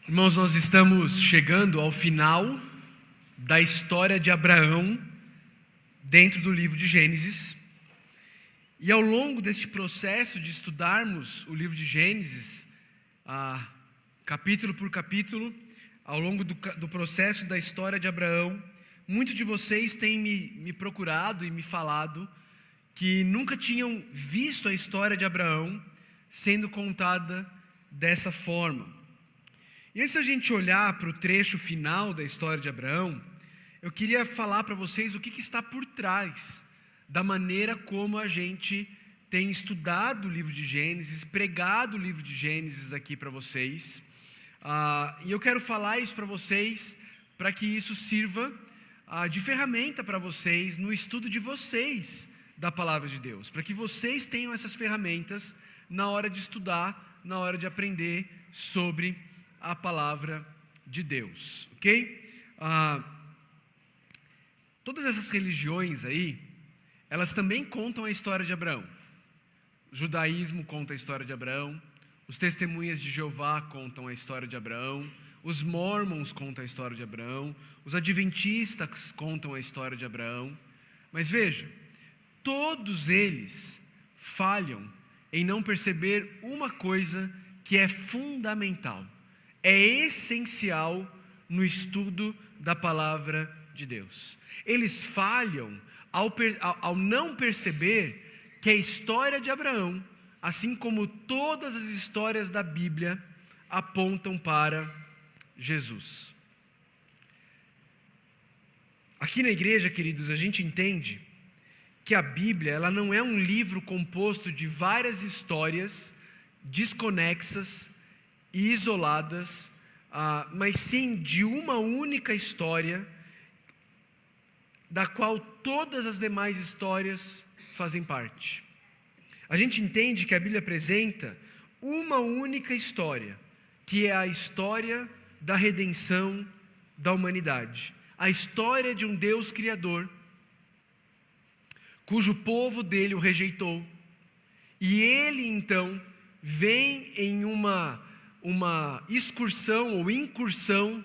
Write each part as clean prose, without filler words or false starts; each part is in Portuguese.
Irmãos, nós estamos chegando ao final da história de Abraão dentro do livro de Gênesis. E ao longo deste processo de estudarmos o livro de Gênesis, capítulo por capítulo, ao longo do processo da história de Abraão, muitos de vocês têm me procurado e me falado que nunca tinham visto a história de Abraão sendo contada dessa forma. E antes da gente olhar para o trecho final da história de Abraão, eu queria falar para vocês o que está por trás da maneira como a gente tem estudado o livro de Gênesis, pregado o livro de Gênesis aqui para vocês. E eu quero falar isso para vocês, para que isso sirva de ferramenta para vocês no estudo de vocês da palavra de Deus, para que vocês tenham essas ferramentas na hora de estudar, na hora de aprender sobre a palavra de Deus, ok? Todas essas religiões aí, elas também contam a história de Abraão. O judaísmo conta a história de Abraão, os testemunhas de Jeová contam a história de Abraão, os mormons contam a história de Abraão, os adventistas contam a história de Abraão. Mas veja, todos eles falham em não perceber uma coisa que é fundamental, é essencial no estudo da palavra de Deus. Eles falham ao não perceber que a história de Abraão, assim como todas as histórias da Bíblia, apontam para Jesus. Aqui na igreja, queridos, a gente entende que a Bíblia, ela não é um livro composto de várias histórias desconexas e isoladas, mas sim de uma única história, da qual todas as demais histórias fazem parte. A gente entende que a Bíblia apresenta uma única história, que é a história da redenção da humanidade. A história de um Deus criador, cujo povo dele o rejeitou. E ele então vem em uma excursão ou incursão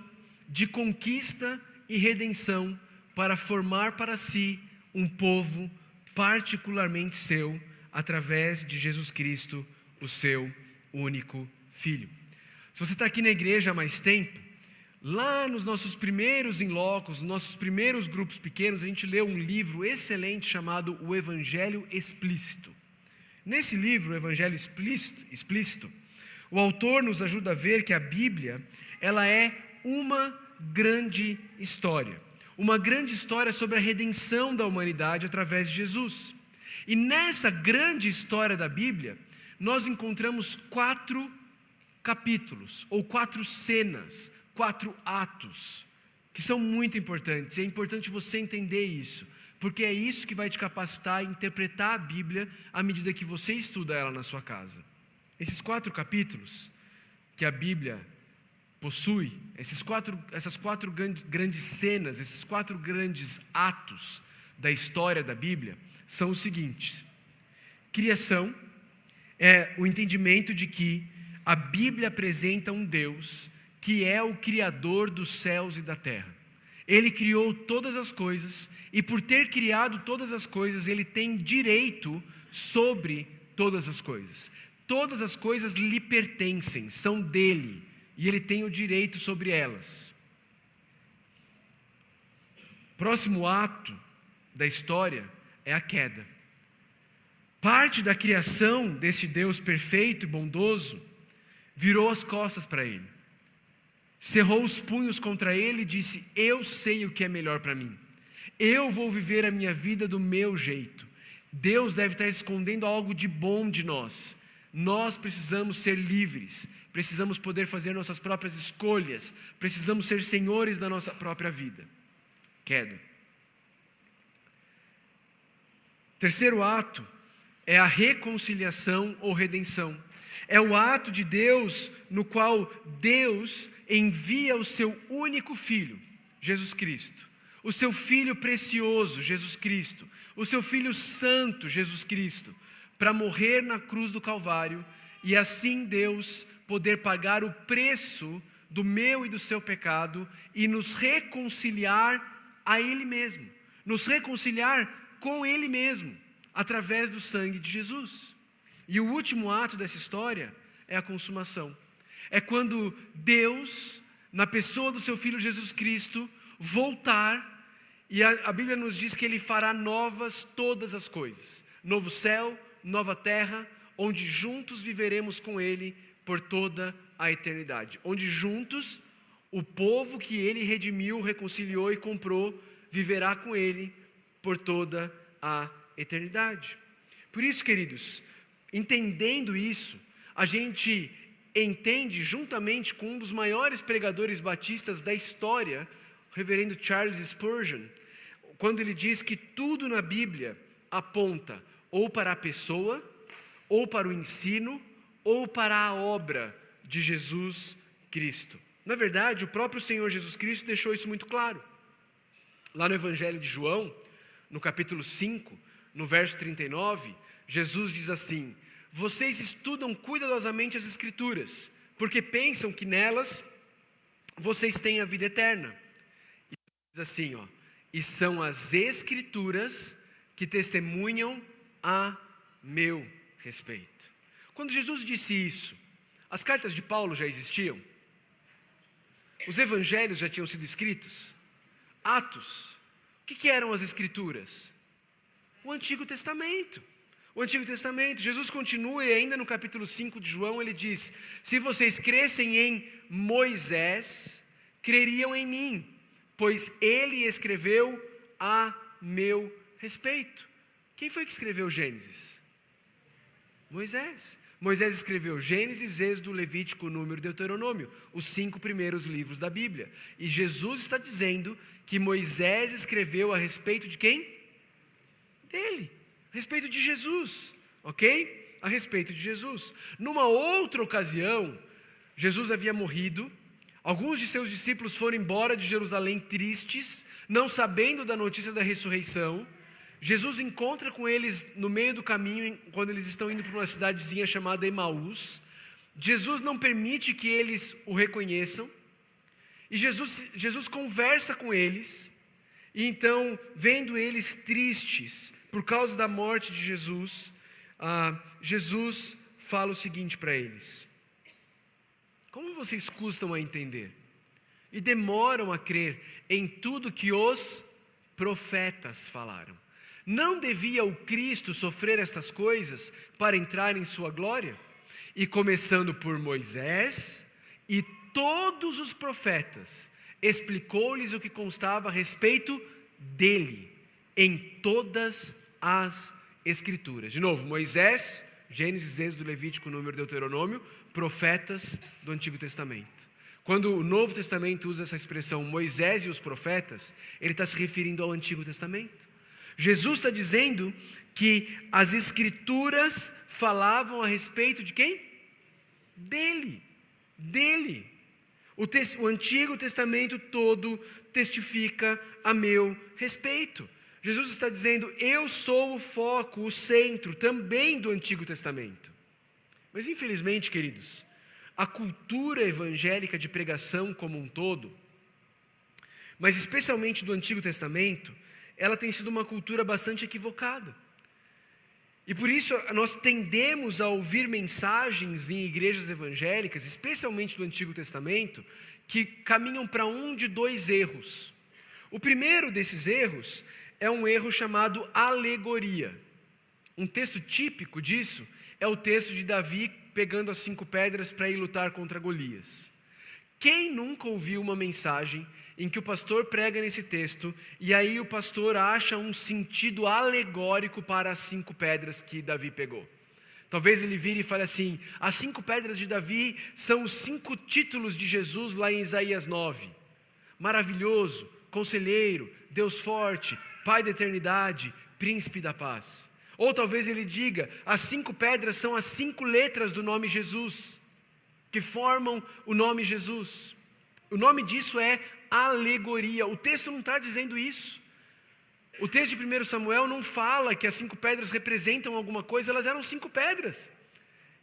de conquista e redenção para formar para si um povo particularmente seu, através de Jesus Cristo, o seu único Filho. Se você está aqui na igreja há mais tempo, lá nos nossos primeiros in-locos, nos nossos primeiros grupos pequenos, a gente leu um livro excelente chamado O Evangelho Explícito. Nesse livro, O Evangelho Explícito, o autor nos ajuda a ver que a Bíblia, ela é uma grande história. Uma grande história sobre a redenção da humanidade através de Jesus. E nessa grande história da Bíblia, nós encontramos 4 capítulos, ou 4 cenas, 4 atos, que são muito importantes. É importante você entender isso, porque é isso que vai te capacitar a interpretar a Bíblia à medida que você estuda ela na sua casa. Esses 4 capítulos que a Bíblia possui, essas quatro grandes cenas, esses 4 grandes atos da história da Bíblia, são os seguintes. Criação é o entendimento de que a Bíblia apresenta um Deus que é o Criador dos céus e da terra. Ele criou todas as coisas, e por ter criado todas as coisas, ele tem direito sobre todas as coisas. Todas as coisas lhe pertencem, são dele, e ele tem o direito sobre elas. Próximo ato da história é a queda. Parte da criação desse Deus perfeito e bondoso virou as costas para ele. Cerrou os punhos contra ele e disse: eu sei o que é melhor para mim. Eu vou viver a minha vida do meu jeito. Deus deve estar escondendo algo de bom de nós. Nós precisamos ser livres, precisamos poder fazer nossas próprias escolhas, precisamos ser senhores da nossa própria vida. Queda. Terceiro ato é a reconciliação ou redenção. É o ato de Deus no qual Deus envia o seu único Filho, Jesus Cristo. O seu Filho precioso, Jesus Cristo. O seu Filho santo, Jesus Cristo, para morrer na cruz do Calvário e assim Deus poder pagar o preço do meu e do seu pecado e nos reconciliar a Ele mesmo, nos reconciliar com Ele mesmo, através do sangue de Jesus. E o último ato dessa história é a consumação. É quando Deus, na pessoa do seu Filho Jesus Cristo, voltar, e a Bíblia nos diz que Ele fará novas todas as coisas. Novo céu, nova terra, onde juntos viveremos com Ele por toda a eternidade. Onde juntos, o povo que Ele redimiu, reconciliou e comprou, viverá com Ele por toda a eternidade. Por isso, queridos, entendendo isso, a gente entende, juntamente com um dos maiores pregadores batistas da história, o reverendo Charles Spurgeon, quando ele diz que tudo na Bíblia aponta ou para a pessoa, ou para o ensino, ou para a obra de Jesus Cristo. Na verdade, o próprio Senhor Jesus Cristo deixou isso muito claro. Lá no Evangelho de João, no capítulo 5, no verso 39, Jesus diz assim: vocês estudam cuidadosamente as Escrituras, porque pensam que nelas vocês têm a vida eterna. E diz assim, e são as Escrituras que testemunham a meu respeito. Quando Jesus disse isso, as cartas de Paulo já existiam? Os evangelhos já tinham sido escritos? Atos? O que eram as Escrituras? O Antigo Testamento. O Antigo Testamento. Jesus continua e ainda no capítulo 5 de João ele diz: se vocês crescem em Moisés, creriam em mim, pois ele escreveu a meu respeito. Quem foi que escreveu Gênesis? Moisés. Moisés escreveu Gênesis, Êxodo, Levítico, Número, Deuteronômio, os 5 primeiros livros da Bíblia. E Jesus está dizendo que Moisés escreveu a respeito de quem? Dele. A respeito de Jesus, ok? A respeito de Jesus. Numa outra ocasião, Jesus havia morrido. Alguns de seus discípulos foram embora de Jerusalém tristes, não sabendo da notícia da ressurreição. Jesus encontra com eles no meio do caminho, quando eles estão indo para uma cidadezinha chamada Emaús. Jesus não permite que eles o reconheçam. E Jesus conversa com eles. E então, vendo eles tristes por causa da morte de Jesus, Jesus fala o seguinte para eles: como vocês custam a entender e demoram a crer em tudo que os profetas falaram? Não devia o Cristo sofrer estas coisas para entrar em sua glória? E começando por Moisés e todos os profetas, explicou-lhes o que constava a respeito dele, em todas as Escrituras. De novo, Moisés, Gênesis, Êxodo, Levítico, Número, Deuteronômio, profetas do Antigo Testamento. Quando o Novo Testamento usa essa expressão Moisés e os profetas, ele está se referindo ao Antigo Testamento. Jesus está dizendo que as Escrituras falavam a respeito de quem? Dele. O Antigo Testamento todo testifica a meu respeito. Jesus está dizendo: eu sou o foco, o centro também do Antigo Testamento. Mas infelizmente, queridos, a cultura evangélica de pregação como um todo, mas especialmente do Antigo Testamento, ela tem sido uma cultura bastante equivocada. E por isso nós tendemos a ouvir mensagens em igrejas evangélicas, especialmente do Antigo Testamento, que caminham para um de 2 erros. O primeiro desses erros é um erro chamado alegoria. Um texto típico disso é o texto de Davi pegando as 5 pedras para ir lutar contra Golias. Quem nunca ouviu uma mensagem em que o pastor prega nesse texto, e aí o pastor acha um sentido alegórico para as 5 pedras que Davi pegou? Talvez ele vire e fale assim: as 5 pedras de Davi são os 5 títulos de Jesus lá em Isaías 9. Maravilhoso, conselheiro, Deus forte, Pai da eternidade, príncipe da paz. Ou talvez ele diga: as 5 pedras são as 5 letras do nome Jesus, que formam o nome Jesus. O nome disso é alegoria. O texto não está dizendo isso. O texto de 1 Samuel não fala que as 5 pedras representam alguma coisa. Elas eram 5 pedras.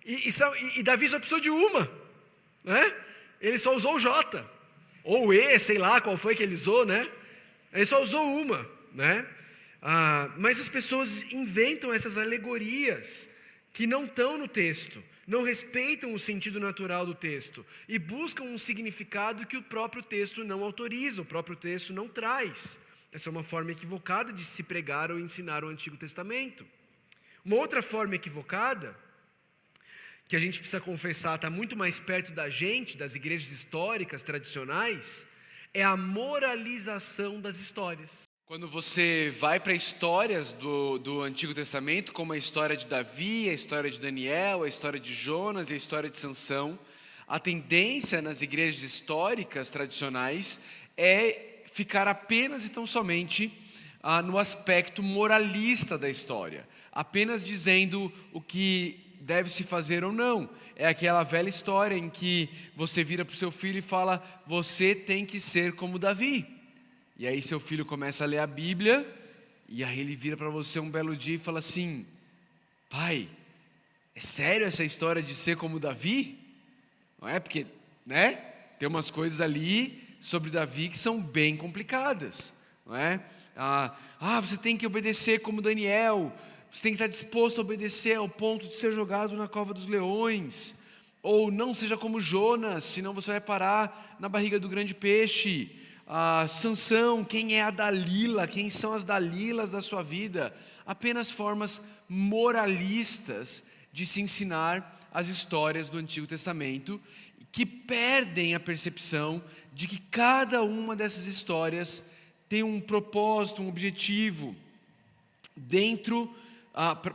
E Davi só precisou de uma, né? ele só usou o J, ou E, sei lá qual foi que ele usou, né? Ele só usou uma, né? Mas as pessoas inventam essas alegorias que não estão no texto, não respeitam o sentido natural do texto e buscam um significado que o próprio texto não autoriza, o próprio texto não traz. Essa é uma forma equivocada de se pregar ou ensinar o Antigo Testamento. Uma outra forma equivocada, que a gente precisa confessar, está muito mais perto da gente, das igrejas históricas, tradicionais, é a moralização das histórias. Quando você vai para histórias do Antigo Testamento, como a história de Davi, a história de Daniel, a história de Jonas e a história de Sansão, a tendência nas igrejas históricas tradicionais é ficar apenas e tão somente no aspecto moralista da história, apenas dizendo o que deve se fazer ou não. É aquela velha história em que você vira para o seu filho e fala: você tem que ser como Davi. E aí seu filho começa a ler a Bíblia, e aí ele vira para você um belo dia e fala assim: pai, é sério essa história de ser como Davi? Não é? Porque, né, tem umas coisas ali sobre Davi que são bem complicadas, não é? Você tem que obedecer como Daniel, você tem que estar disposto a obedecer ao ponto de ser jogado na cova dos leões, ou não seja como Jonas, senão você vai parar na barriga do grande peixe. Sansão, quem é a Dalila, quem são as Dalilas da sua vida? Apenas formas moralistas de se ensinar as histórias do Antigo Testamento, que perdem a percepção de que cada uma dessas histórias tem um propósito, um objetivo,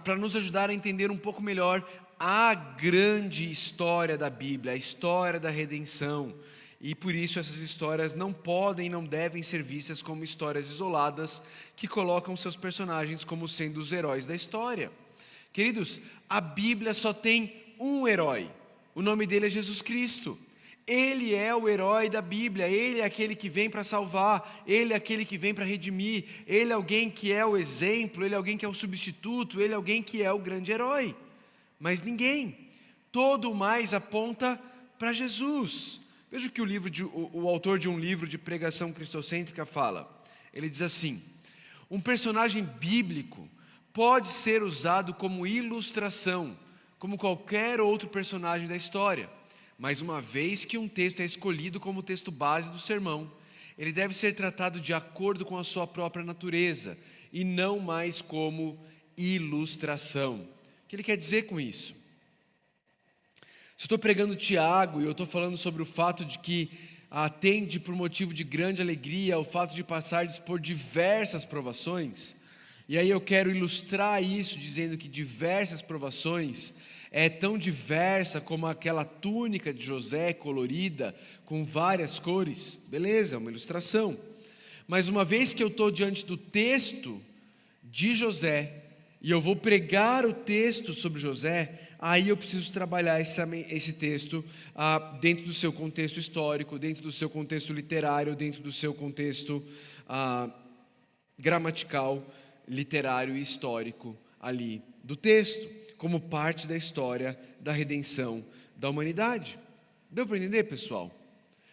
para nos ajudar a entender um pouco melhor a grande história da Bíblia, a história da redenção. E por isso essas histórias não podem e não devem ser vistas como histórias isoladas que colocam seus personagens como sendo os heróis da história. Queridos, a Bíblia só tem um herói, o nome dele é Jesus Cristo. Ele é o herói da Bíblia, ele é aquele que vem para salvar, ele é aquele que vem para redimir, ele é alguém que é o exemplo, ele é alguém que é o substituto, ele é alguém que é o grande herói. Mas ninguém, todo mais aponta para Jesus. Veja o que o autor de um livro de pregação cristocêntrica fala. Ele diz assim: um personagem bíblico pode ser usado como ilustração, como qualquer outro personagem da história, mas uma vez que um texto é escolhido como texto base do sermão, ele deve ser tratado de acordo com a sua própria natureza e não mais como ilustração. O que ele quer dizer com isso? Se eu estou pregando Tiago e eu estou falando sobre o fato de que atende por motivo de grande alegria o fato de passar por diversas provações, e aí eu quero ilustrar isso dizendo que diversas provações é tão diversa como aquela túnica de José colorida com várias cores, beleza, é uma ilustração. Mas uma vez que eu estou diante do texto de José e eu vou pregar o texto sobre José, aí eu preciso trabalhar esse texto dentro do seu contexto histórico, dentro do seu contexto literário, dentro do seu contexto gramatical, literário e histórico ali do texto, como parte da história da redenção da humanidade. Deu para entender, pessoal?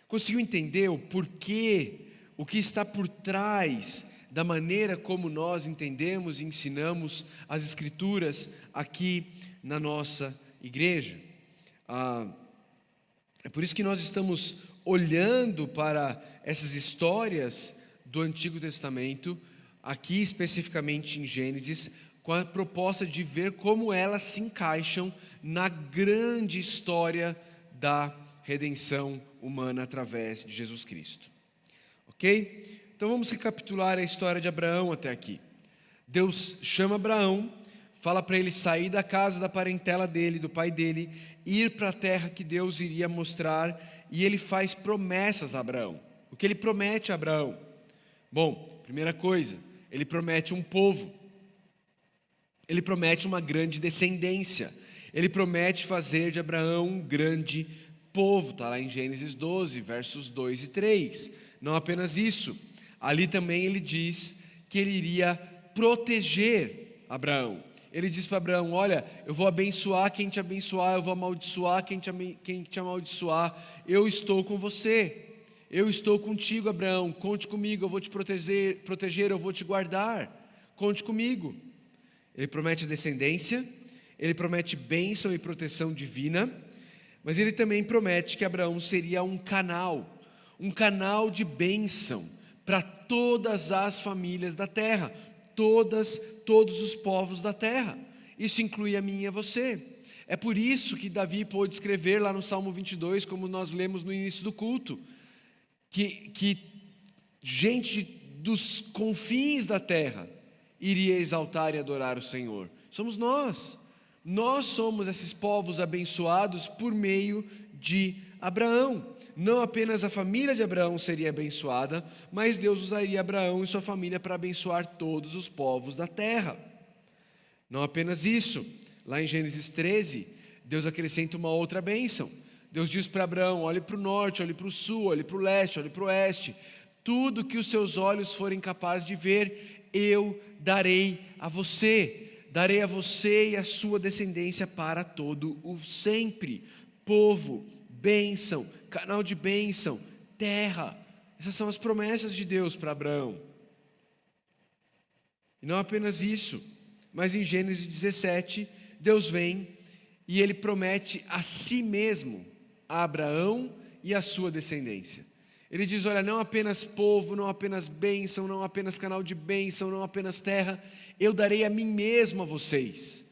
Conseguiu entender o porquê, o que está por trás da maneira como nós entendemos e ensinamos as Escrituras aqui na nossa igreja? É por isso que nós estamos olhando para essas histórias do Antigo Testamento, aqui especificamente em Gênesis, com a proposta de ver como elas se encaixam na grande história da redenção humana através de Jesus Cristo. Ok? Então vamos recapitular a história de Abraão até aqui. Deus chama Abraão, fala para ele sair da casa da parentela dele, do pai dele, ir para a terra que Deus iria mostrar, e ele faz promessas a Abraão. O que ele promete a Abraão? Bom, primeira coisa, ele promete um povo. Ele promete uma grande descendência. Ele promete fazer de Abraão um grande povo. Está lá em Gênesis 12, versos 2 e 3. Não apenas isso. Ali também ele diz que ele iria proteger Abraão. Ele diz para Abraão: olha, eu vou abençoar quem te abençoar, eu vou amaldiçoar quem te amaldiçoar, eu estou com você, eu estou contigo, Abraão, conte comigo, eu vou te proteger, eu vou te guardar, conte comigo. Ele promete descendência, ele promete bênção e proteção divina, mas ele também promete que Abraão seria um canal de bênção para todas as famílias da terra, todos os povos da terra. Isso inclui a mim e a você. É por isso que Davi pôde escrever lá no Salmo 22, como nós lemos no início do culto, que gente dos confins da terra iria exaltar e adorar o Senhor. Somos nós. Nós somos esses povos abençoados por meio de Abraão. Não apenas a família de Abraão seria abençoada, mas Deus usaria Abraão e sua família para abençoar todos os povos da terra. Não apenas isso, lá em Gênesis 13, Deus acrescenta uma outra bênção. Deus diz para Abraão: olhe para o norte, olhe para o sul, olhe para o leste, olhe para o oeste. Tudo que os seus olhos forem capazes de ver, eu darei a você. Darei a você e a sua descendência para todo o sempre. Povo, bênção, canal de bênção, terra. Essas são as promessas de Deus para Abraão. E não apenas isso, mas em Gênesis 17, Deus vem e Ele promete a si mesmo, a Abraão e a sua descendência. Ele diz: olha, não apenas povo, não apenas bênção, não apenas canal de bênção, não apenas terra, eu darei a mim mesmo a vocês.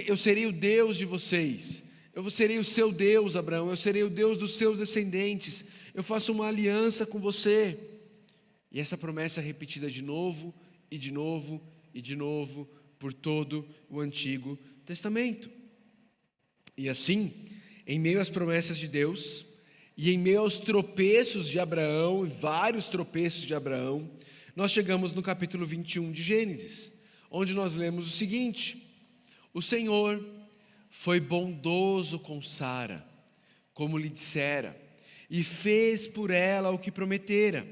Eu serei o Deus de vocês. Eu serei o seu Deus, Abraão, eu serei o Deus dos seus descendentes. Eu faço uma aliança com você. E essa promessa é repetida de novo, e de novo, e de novo, por todo o Antigo Testamento. E assim, em meio às promessas de Deus, e em meio aos tropeços de Abraão, e vários tropeços de Abraão, nós chegamos no capítulo 21 de Gênesis, onde nós lemos o seguinte: o Senhor foi bondoso com Sara, como lhe dissera, e fez por ela o que prometera.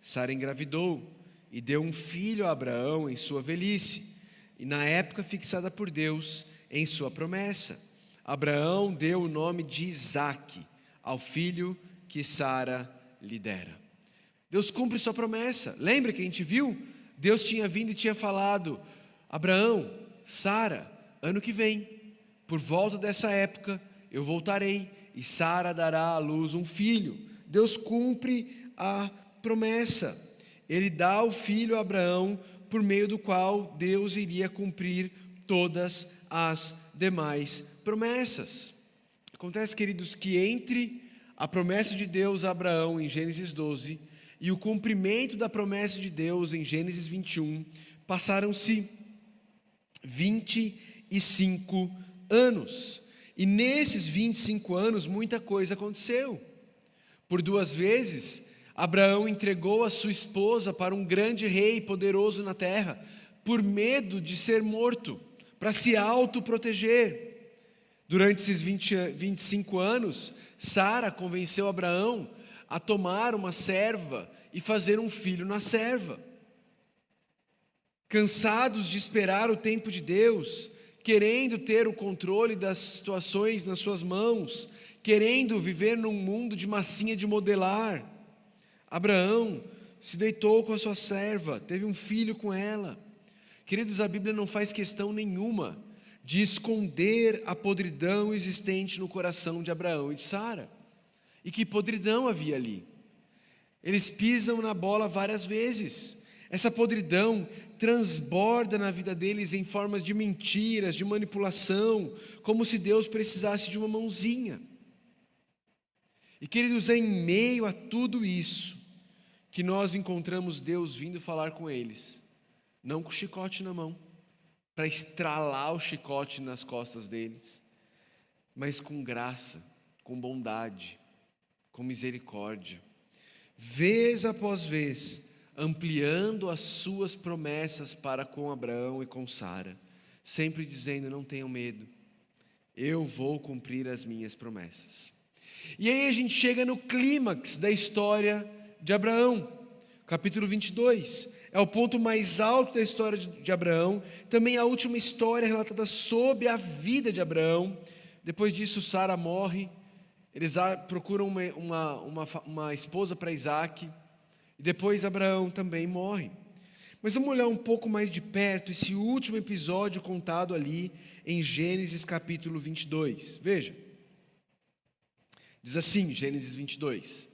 Sara engravidou e deu um filho a Abraão em sua velhice, e na época fixada por Deus em sua promessa. Abraão deu o nome de Isaque ao filho que Sara lhe dera. Deus cumpre sua promessa. Lembra que a gente viu? Deus tinha vindo e tinha falado: Abraão, Sara, ano que vem, por volta dessa época, eu voltarei e Sara dará à luz um filho. Deus cumpre a promessa. Ele dá o filho a Abraão, por meio do qual Deus iria cumprir todas as demais promessas. Acontece, queridos, que entre a promessa de Deus a Abraão em Gênesis 12 e o cumprimento da promessa de Deus em Gênesis 21, passaram-se 25 anos. E nesses 25 anos muita coisa aconteceu. Por 2 vezes Abraão entregou a sua esposa para um grande rei poderoso na terra, por medo de ser morto, para se autoproteger. Durante esses 25 anos, Sara convenceu Abraão a tomar uma serva e fazer um filho na serva. Cansados de esperar o tempo de Deus, querendo ter o controle das situações nas suas mãos, querendo viver num mundo de massinha de modelar, Abraão se deitou com a sua serva, teve um filho com ela. Queridos, a Bíblia não faz questão nenhuma de esconder a podridão existente no coração de Abraão e de Sara. E que podridão havia ali? Eles pisam na bola várias vezes. Essa podridão transborda na vida deles em formas de mentiras, de manipulação, como se Deus precisasse de uma mãozinha. E queridos, é em meio a tudo isso que nós encontramos Deus vindo falar com eles, não com o chicote na mão, para estralar o chicote nas costas deles, mas com graça, com bondade, com misericórdia, vez após vez, ampliando as suas promessas para com Abraão e com Sara, sempre dizendo: não tenham medo, eu vou cumprir as minhas promessas. E aí a gente chega no clímax da história de Abraão, capítulo 22, é o ponto mais alto da história de Abraão, também a última história relatada sobre a vida de Abraão. Depois disso, Sara morre, eles procuram uma esposa para Isaac, e depois Abraão também morre. Mas vamos olhar um pouco mais de perto esse último episódio contado ali em Gênesis capítulo 22. Veja, diz assim, Gênesis 22: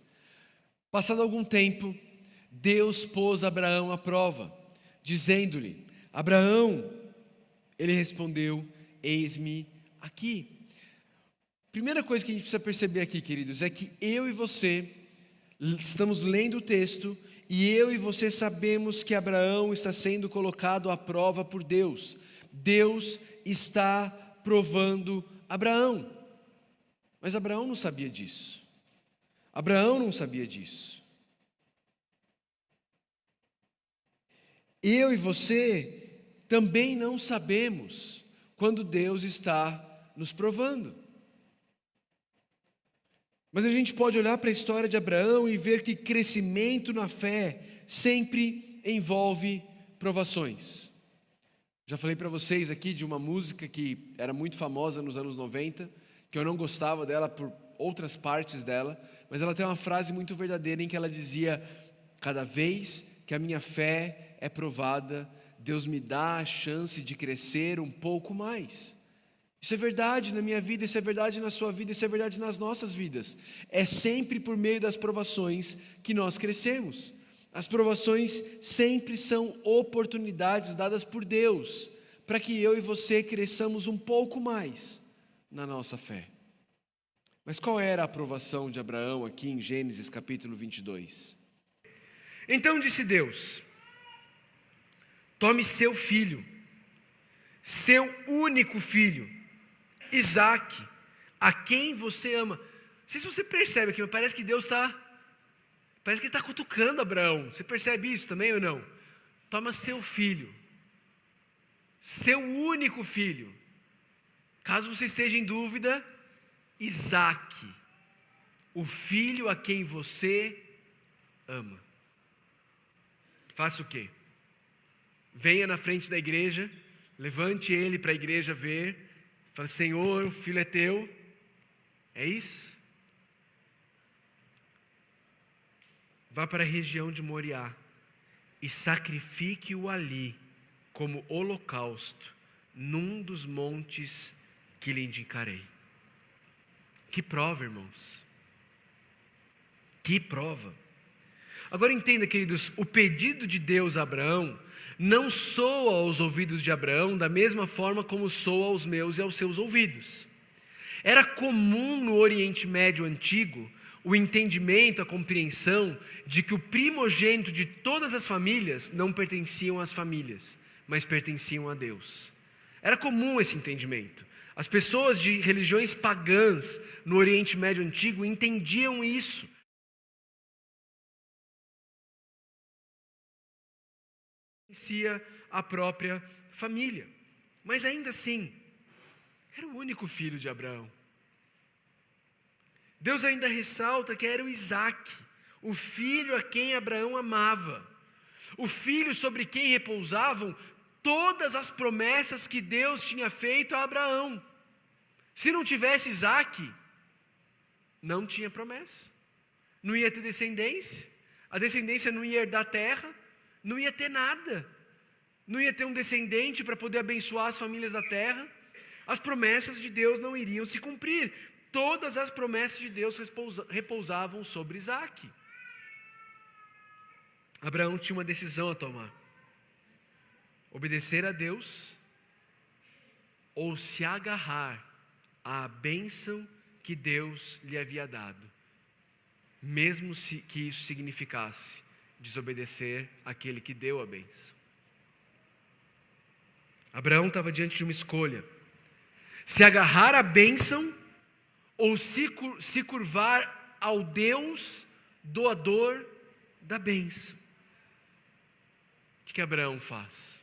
passado algum tempo, Deus pôs Abraão à prova, dizendo-lhe: Abraão. Ele respondeu: eis-me aqui. Primeira coisa que a gente precisa perceber aqui, queridos, é que eu e você estamos lendo o texto e eu e você sabemos que Abraão está sendo colocado à prova por Deus. Deus está provando Abraão. Mas Abraão não sabia disso. Abraão não sabia disso. Eu e você também não sabemos quando Deus está nos provando. Mas a gente pode olhar para a história de Abraão e ver que crescimento na fé sempre envolve provações. Já falei para vocês aqui de uma música que era muito famosa nos anos 90, que eu não gostava dela por outras partes dela, mas ela tem uma frase muito verdadeira em que ela dizia: cada vez que a minha fé é provada, Deus me dá a chance de crescer um pouco mais. Isso é verdade na minha vida, isso é verdade na sua vida, isso é verdade nas nossas vidas. É sempre por meio das provações que nós crescemos. As provações sempre são oportunidades dadas por Deus para que eu e você cresçamos um pouco mais na nossa fé. Mas qual era a aprovação de Abraão aqui em Gênesis capítulo 22? Então disse Deus: tome seu filho, seu único filho, Isaque, a quem você ama. Não sei se você percebe aqui, mas parece que Deus parece que ele está cutucando Abraão. Você percebe isso também ou não? Toma seu filho, seu único filho. Caso você esteja em dúvida, Isaque, o filho a quem você ama. Faça o quê? Venha na frente da igreja, levante ele para a igreja ver. Fala: Senhor, o filho é teu. É isso? Vá para a região de Moriá e sacrifique-o ali como holocausto num dos montes que lhe indicarei. Que prova, irmãos. Que prova. Agora entenda, queridos, o pedido de Deus a Abraão não soa aos ouvidos de Abraão da mesma forma como soa aos meus e aos seus ouvidos. Era comum no Oriente Médio antigo o entendimento, a compreensão de que o primogênito de todas as famílias não pertenciam às famílias, mas pertenciam a Deus. Era comum esse entendimento. As pessoas de religiões pagãs no Oriente Médio antigo entendiam isso. Pertencia à própria família. Mas ainda assim, era o único filho de Abraão. Deus ainda ressalta que era o Isaque, o filho a quem Abraão amava, o filho sobre quem repousavam todas as promessas que Deus tinha feito a Abraão. Se não tivesse Isaque, não tinha promessa, não ia ter descendência, a descendência não ia herdar terra, não ia ter nada, não ia ter um descendente para poder abençoar as famílias da terra. As promessas de Deus não iriam se cumprir. Todas as promessas de Deus repousavam sobre Isaque. Abraão tinha uma decisão a tomar: obedecer a Deus ou se agarrar à bênção que Deus lhe havia dado, mesmo que isso significasse desobedecer àquele que deu a bênção. Abraão estava diante de uma escolha: se agarrar à bênção ou se curvar ao Deus doador da bênção. O que Abraão faz?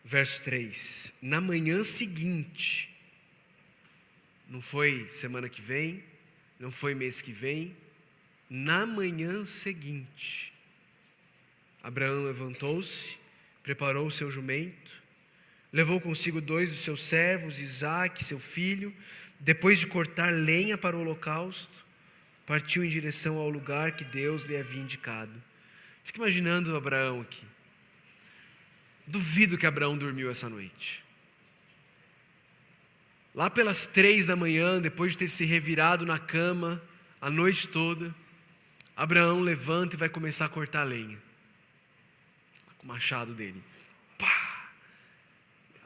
Verso 3: na manhã seguinte, não foi semana que vem, não foi mês que vem, na manhã seguinte, Abraão levantou-se, preparou o seu jumento, levou consigo 2 dos seus servos, Isaque, seu filho. Depois de cortar lenha para o holocausto, partiu em direção ao lugar que Deus lhe havia indicado. Fica imaginando Abraão aqui. Duvido que Abraão dormiu essa noite. Lá pelas 3 da manhã, depois de ter se revirado na cama a noite toda, Abraão levanta e vai começar a cortar lenha. Com o machado dele. Pá!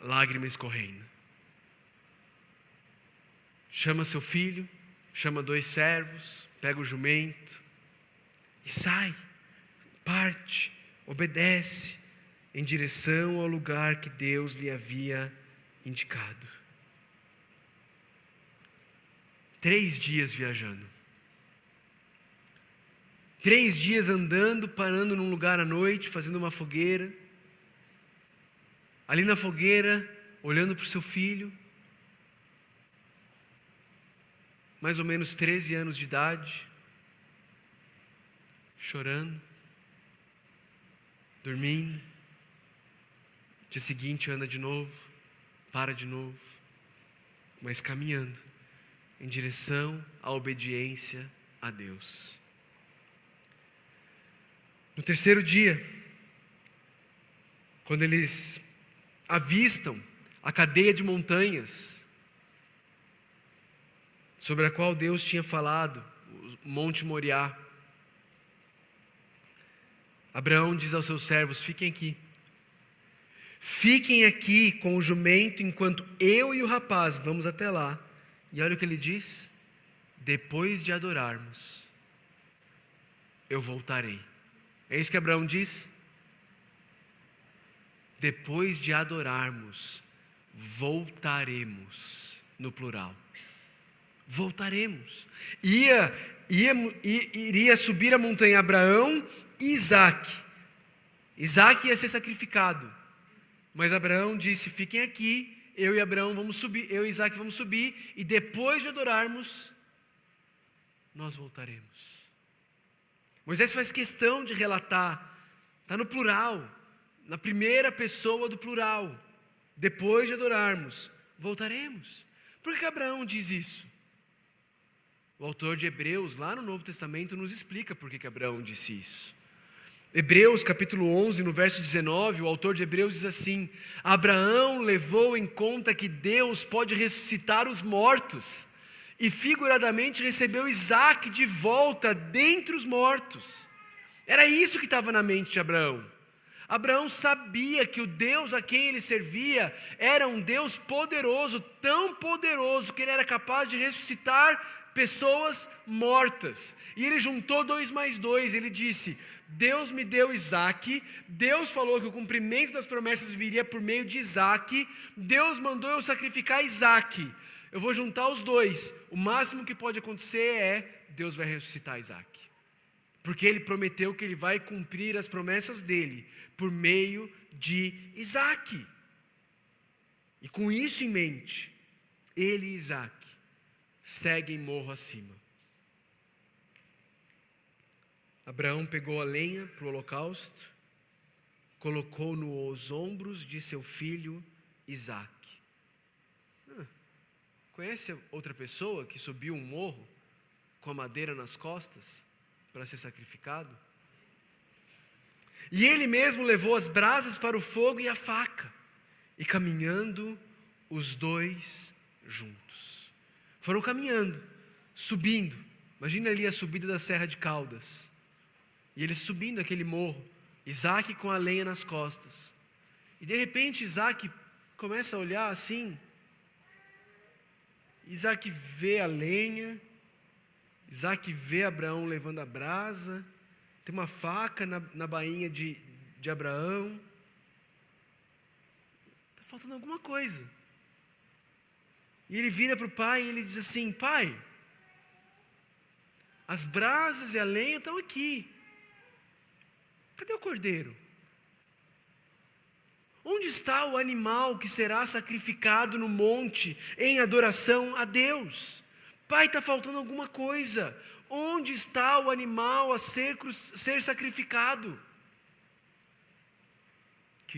Lágrima escorrendo. Chama seu filho, chama 2 servos, pega o jumento e sai, parte, obedece em direção ao lugar que Deus lhe havia indicado. 3 dias viajando. 3 dias andando, parando num lugar à noite, fazendo uma fogueira. Ali na fogueira, olhando para o seu filho, mais ou menos 13 anos de idade, chorando, dormindo. Dia seguinte anda de novo, para de novo, mas caminhando em direção à obediência a Deus. No 3º dia, quando eles avistam a cadeia de montanhas sobre a qual Deus tinha falado, o Monte Moriá, Abraão diz aos seus servos: fiquem aqui. Fiquem aqui com o jumento enquanto eu e o rapaz vamos até lá. E olha o que ele diz: depois de adorarmos, eu voltarei. É isso que Abraão diz? Depois de adorarmos, voltaremos, no plural. Voltaremos. Iria subir a montanha Abraão e Isaque. Isaque ia ser sacrificado. Mas Abraão disse: fiquem aqui, eu e Abraão vamos subir, eu e Isaque vamos subir, e depois de adorarmos, nós voltaremos. Moisés faz questão de relatar, está no plural, na primeira pessoa do plural. Depois de adorarmos, voltaremos. Por que Abraão diz isso? O autor de Hebreus, lá no Novo Testamento, nos explica por que Abraão disse isso. Hebreus capítulo 11, no verso 19, o autor de Hebreus diz assim: Abraão levou em conta que Deus pode ressuscitar os mortos, e figuradamente recebeu Isaque de volta dentre os mortos. Era isso que estava na mente de Abraão. Abraão sabia que o Deus a quem ele servia era um Deus poderoso, tão poderoso que ele era capaz de ressuscitar pessoas mortas. E ele juntou 2 mais 2, ele disse: Deus me deu Isaque, Deus falou que o cumprimento das promessas viria por meio de Isaque, Deus mandou eu sacrificar Isaque. Eu vou juntar os 2, o máximo que pode acontecer é Deus vai ressuscitar Isaque, porque ele prometeu que ele vai cumprir as promessas dele por meio de Isaque. E com isso em mente, ele e Isaque seguem morro acima. Abraão pegou a lenha para o holocausto, colocou nos ombros de seu filho Isaque. Conhece outra pessoa que subiu um morro com a madeira nas costas para ser sacrificado? E ele mesmo levou as brasas para o fogo e a faca, e caminhando os 2 juntos. Foram caminhando, subindo. Imagina ali a subida da Serra de Caldas. E eles subindo aquele morro, Isaque com a lenha nas costas. E de repente Isaque começa a olhar assim. Isaque vê a lenha, Isaque vê Abraão levando a brasa, tem uma faca na bainha de Abraão. Está faltando alguma coisa. E ele vira para o pai e ele diz assim: pai, as brasas e a lenha estão aqui. Cadê o cordeiro? Onde está o animal que será sacrificado no monte em adoração a Deus? Pai, está faltando alguma coisa. Onde está o animal a ser sacrificado?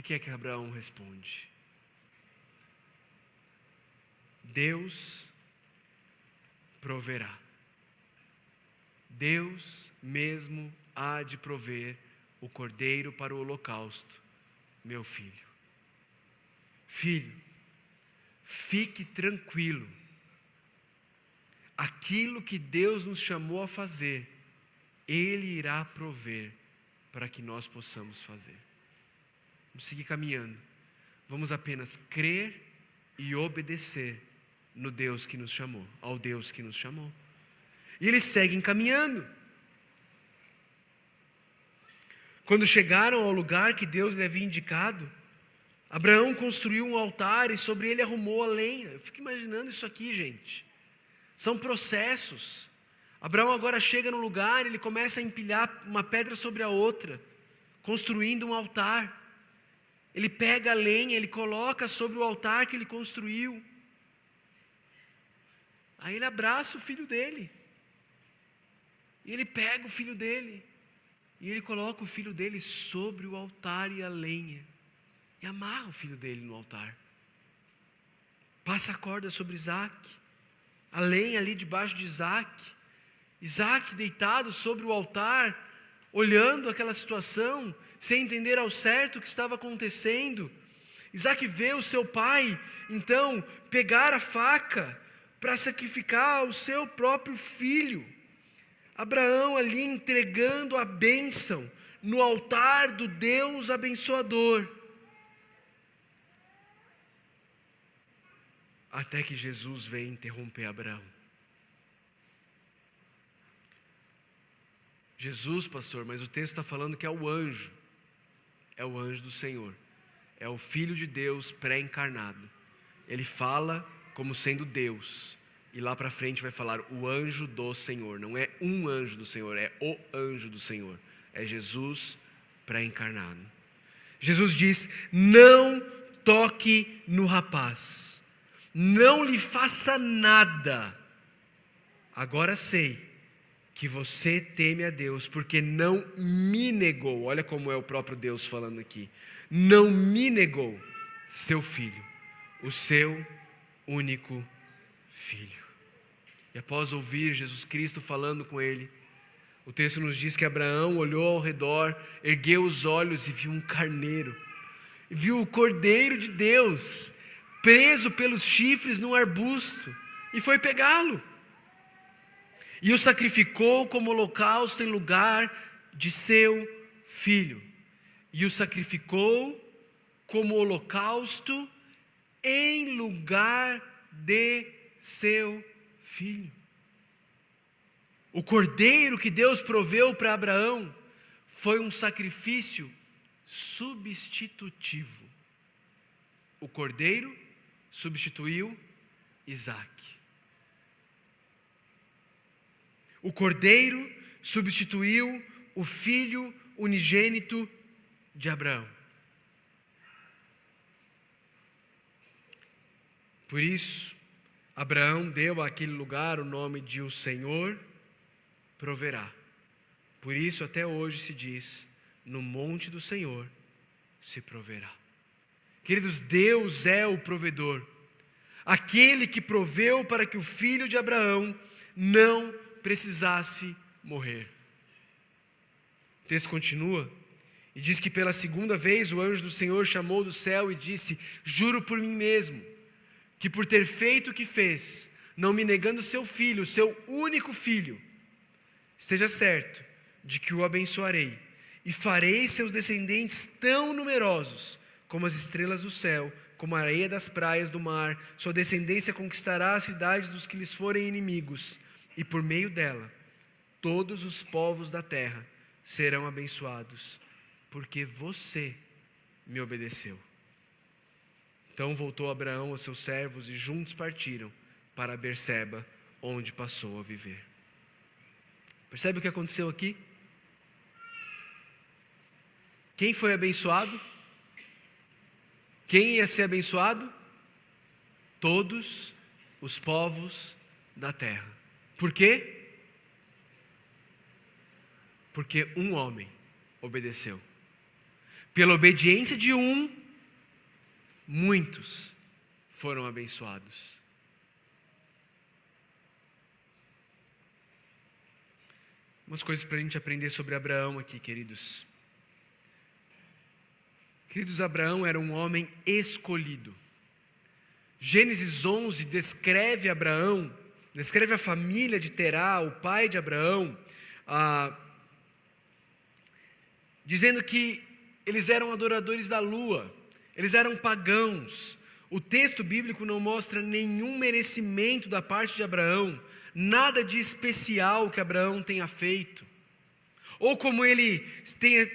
que é que Abraão responde? Deus proverá. Deus mesmo há de prover o cordeiro para o holocausto, meu filho. Filho, fique tranquilo. Aquilo que Deus nos chamou a fazer, Ele irá prover para que nós possamos fazer. Vamos seguir caminhando. Vamos apenas crer e obedecer no Deus que nos chamou, ao Deus que nos chamou. E eles seguem caminhando. Quando chegaram ao lugar que Deus lhe havia indicado, Abraão construiu um altar e sobre ele arrumou a lenha. Eu fico imaginando isso aqui, gente. São processos. Abraão agora chega no lugar, ele começa a empilhar uma pedra sobre a outra, construindo um altar. Ele pega a lenha, ele coloca sobre o altar que ele construiu. Aí ele abraça o filho dele. E ele pega o filho dele. E ele coloca o filho dele sobre o altar e a lenha. E amarra o filho dele no altar. Passa a corda sobre Isaac. A lenha ali debaixo de Isaac. Isaac deitado sobre o altar, olhando aquela situação, sem entender ao certo o que estava acontecendo. Isaac vê o seu pai, então, pegar a faca para sacrificar o seu próprio filho. Abraão ali entregando a bênção no altar do Deus abençoador. Até que Jesus vem interromper Abraão. Jesus, pastor, mas o texto está falando que é o anjo. É o anjo do Senhor. É o Filho de Deus pré-encarnado. Ele fala como sendo Deus. E lá para frente vai falar o anjo do Senhor. Não é um anjo do Senhor, é o anjo do Senhor. É Jesus pré-encarnado. Jesus diz: não toque no rapaz. Não lhe faça nada. Agora sei que você teme a Deus, porque não me negou. Olha como é o próprio Deus falando aqui. Não me negou seu filho, o seu único filho. E após ouvir Jesus Cristo falando com ele, o texto nos diz que Abraão olhou ao redor, ergueu os olhos e viu um carneiro. E viu o Cordeiro de Deus preso pelos chifres num arbusto, e foi pegá-lo. E o sacrificou como holocausto em lugar de seu filho. E o sacrificou como holocausto em lugar de seu filho. O cordeiro que Deus proveu para Abraão foi um sacrifício substitutivo. O cordeiro substituiu Isaac. O cordeiro substituiu o filho unigênito de Abraão. Por isso, Abraão deu àquele lugar o nome de o Senhor proverá. Por isso até hoje se diz, no monte do Senhor se proverá. Queridos, Deus é o provedor. Aquele que proveu para que o filho de Abraão não precisasse morrer. O texto continua e diz que pela segunda vez o anjo do Senhor chamou do céu e disse: juro por mim mesmo, que por ter feito o que fez, não me negando seu filho, o seu único filho, esteja certo de que o abençoarei e farei seus descendentes tão numerosos como as estrelas do céu, como a areia das praias do mar. Sua descendência conquistará as cidades dos que lhes forem inimigos, e por meio dela todos os povos da terra serão abençoados, porque você me obedeceu. Então voltou Abraão aos seus servos e juntos partiram para Berseba, onde passou a viver. Percebe o que aconteceu aqui? Quem foi abençoado? Quem ia ser abençoado? Todos os povos da terra. Por quê? Porque um homem obedeceu. Pela obediência de um, muitos foram abençoados. Umas coisas para a gente aprender sobre Abraão aqui, queridos. Queridos, Abraão era um homem escolhido. Gênesis 11 descreve Abraão, descreve a família de Terá, o pai de Abraão, dizendo que eles eram adoradores da lua, eles eram pagãos. O texto bíblico não mostra nenhum merecimento da parte de Abraão, nada de especial que Abraão tenha feito, ou como ele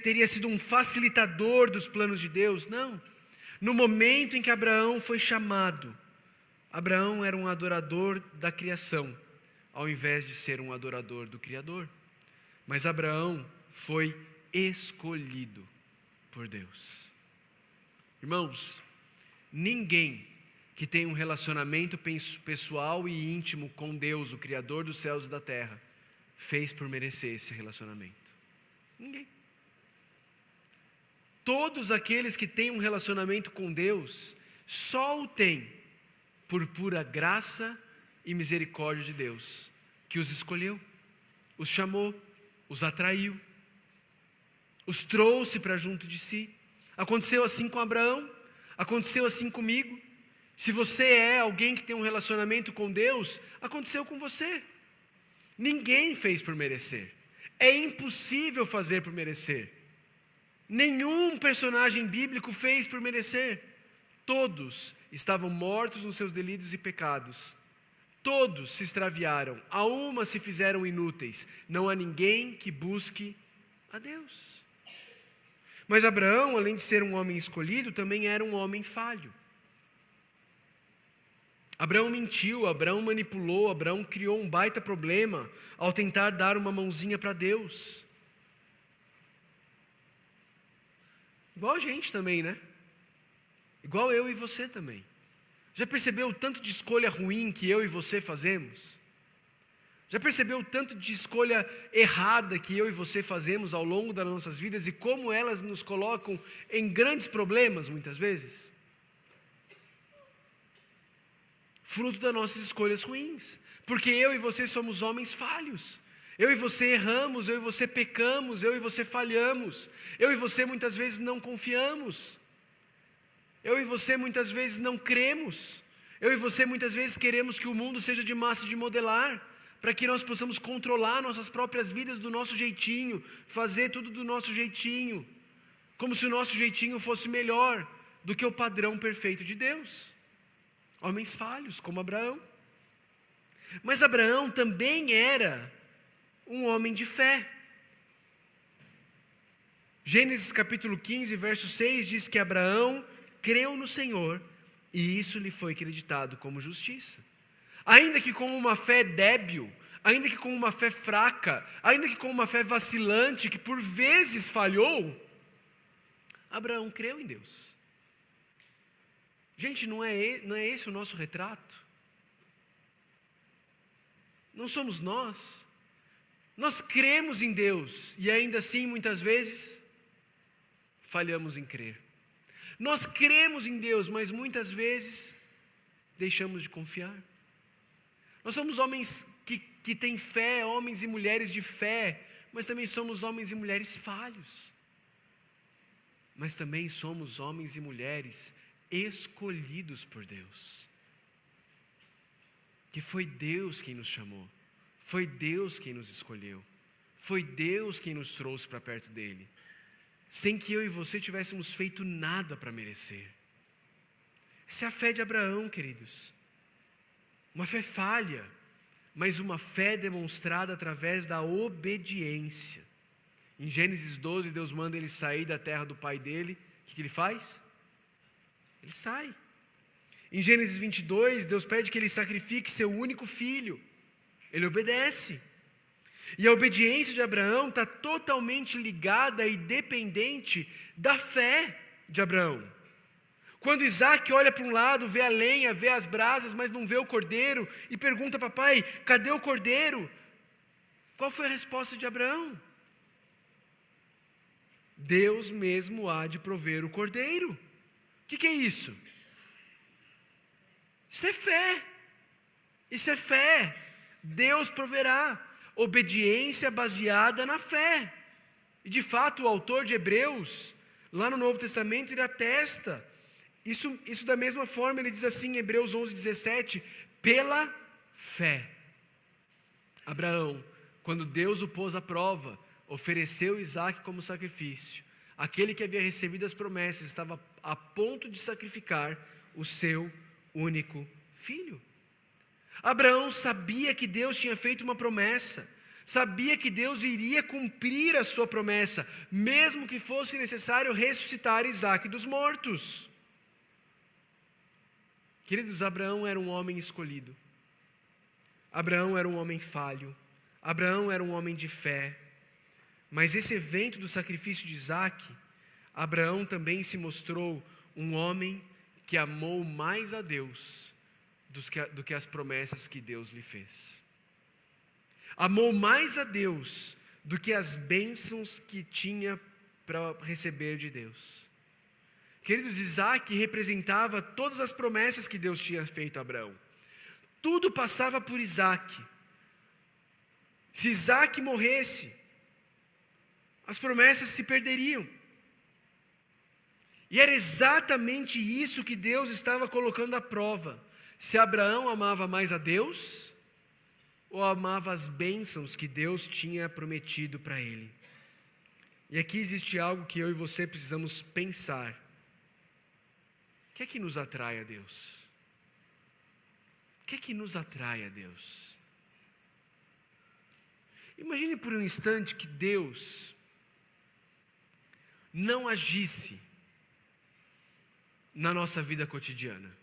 teria sido um facilitador dos planos de Deus. Não. No momento em que Abraão foi chamado, Abraão era um adorador da criação, ao invés de ser um adorador do Criador. Mas Abraão foi escolhido por Deus. Irmãos, ninguém que tem um relacionamento pessoal e íntimo com Deus, o Criador dos céus e da terra, fez por merecer esse relacionamento. Ninguém. Todos aqueles que têm um relacionamento com Deus, só o têm por pura graça e misericórdia de Deus, que os escolheu, os chamou, os atraiu, os trouxe para junto de si. Aconteceu assim com Abraão, aconteceu assim comigo. Se você é alguém que tem um relacionamento com Deus, aconteceu com você. Ninguém fez por merecer. É impossível fazer por merecer. Nenhum personagem bíblico fez por merecer. Todos estavam mortos nos seus delitos e pecados. Todos se extraviaram, a uma se fizeram inúteis. Não há ninguém que busque a Deus. Mas Abraão, além de ser um homem escolhido, também era um homem falho. Abraão mentiu, Abraão manipulou, Abraão criou um baita problema ao tentar dar uma mãozinha para Deus. Igual a gente também, né? Igual eu e você também. Já percebeu o tanto de escolha ruim que eu e você fazemos? Já percebeu o tanto de escolha errada que eu e você fazemos ao longo das nossas vidas e como elas nos colocam em grandes problemas muitas vezes? Fruto das nossas escolhas ruins. Porque eu e você somos homens falhos. Eu e você erramos, eu e você pecamos, eu e você falhamos. Eu e você muitas vezes não confiamos. Eu e você muitas vezes não cremos. Eu e você muitas vezes queremos que o mundo seja de massa de modelar, para que nós possamos controlar nossas próprias vidas do nosso jeitinho, fazer tudo do nosso jeitinho, como se o nosso jeitinho fosse melhor do que o padrão perfeito de Deus. Homens falhos, como Abraão. Mas Abraão também era um homem de fé. Gênesis capítulo 15, verso 6 diz que Abraão creu no Senhor e isso lhe foi acreditado como justiça. Ainda que com uma fé débil, ainda que com uma fé fraca, ainda que com uma fé vacilante, que por vezes falhou, Abraão creu em Deus. Gente, não é esse o nosso retrato? Não somos nós. Nós cremos em Deus e ainda assim muitas vezes falhamos em crer. Nós cremos em Deus, mas muitas vezes deixamos de confiar. Nós somos homens que têm fé, homens e mulheres de fé, mas também somos homens e mulheres falhos. Mas também somos homens e mulheres escolhidos por Deus. Que foi Deus quem nos chamou, foi Deus quem nos escolheu, foi Deus quem nos trouxe para perto dele, sem que eu e você tivéssemos feito nada para merecer. Essa é a fé de Abraão, queridos. Uma fé falha, mas uma fé demonstrada através da obediência. Em Gênesis 12, Deus manda ele sair da terra do pai dele. O que ele faz? Ele sai. Em Gênesis 22, Deus pede que ele sacrifique seu único filho. Ele obedece. E a obediência de Abraão está totalmente ligada e dependente da fé de Abraão. Quando Isaac olha para um lado, vê a lenha, vê as brasas, mas não vê o cordeiro, e pergunta: papai, cadê o cordeiro? Qual foi a resposta de Abraão? Deus mesmo há de prover o cordeiro. O que é isso? Isso é fé. Isso é fé. Deus proverá. Obediência baseada na fé. E de fato o autor de Hebreus, lá no Novo Testamento, ele atesta. Isso da mesma forma, ele diz assim em Hebreus 11:17, pela fé. Abraão, quando Deus o pôs à prova, ofereceu Isaque como sacrifício. Aquele que havia recebido as promessas estava a ponto de sacrificar o seu único filho. Abraão sabia que Deus tinha feito uma promessa, sabia que Deus iria cumprir a sua promessa, mesmo que fosse necessário ressuscitar Isaque dos mortos. Queridos, Abraão era um homem escolhido. Abraão era um homem falho. Abraão era um homem de fé. Mas esse evento do sacrifício de Isaque, Abraão também se mostrou um homem que amou mais a Deus do que as promessas que Deus lhe fez. Amou mais a Deus do que as bênçãos que tinha para receber de Deus. Queridos, Isaque representava todas as promessas que Deus tinha feito a Abraão. Tudo passava por Isaque. Se Isaque morresse, as promessas se perderiam. E era exatamente isso que Deus estava colocando à prova. Se Abraão amava mais a Deus, ou amava as bênçãos que Deus tinha prometido para ele. E aqui existe algo que eu e você precisamos pensar. O que é que nos atrai a Deus? O que é que nos atrai a Deus? Imagine por um instante que Deus não agisse na nossa vida cotidiana.